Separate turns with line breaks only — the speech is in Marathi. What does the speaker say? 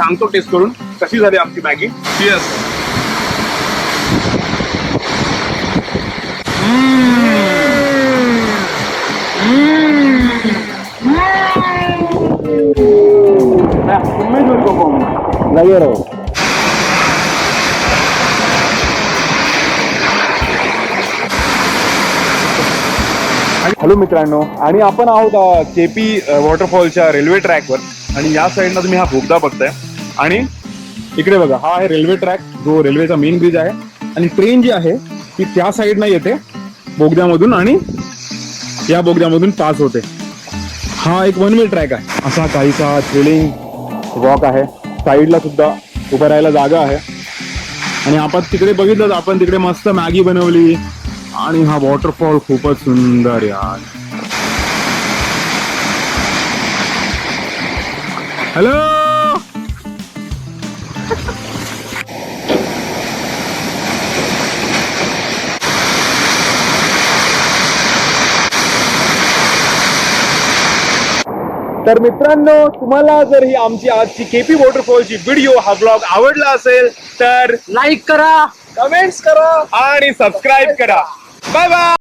सांगतो टेस्ट करून कशी झाली आमची मॅगी.
येस.
हॅलो मित्रांनो, आणि आपण आहोत केपी वॉटरफॉलच्या रेल्वे ट्रॅकवर. आणि या साईडला तुम्ही हा बोगदा बघताय आणि इकडे बघा, हा आहे रेल्वे ट्रॅक जो रेल्वेचा मेन ब्रिज आहे. आणि ट्रेन जी आहे ती त्या साईडला येते बोगद्यामधून आणि या बोगद्यामधून पास होते. हा एक वन वे ट्रॅक आहे. असा काहीसा थ्रिलिंग वॉक आहे. साईडला सुद्धा उभं राहायला जागा आहे. आणि आपण तिकडे बघितलं, आपण तिकडे मस्त मॅगी बनवली. आणि हा वॉटरफॉल खूपच सुंदर यार. हॅलो, तर मित्रांनो, तुम्हाला जर ही आमची आजची केपी वॉटरफॉलची व्हिडिओ, हा ब्लॉग आवडला असेल तर
लाईक करा,
कमेंट्स करा आणि सबस्क्राईब करा. Bye bye.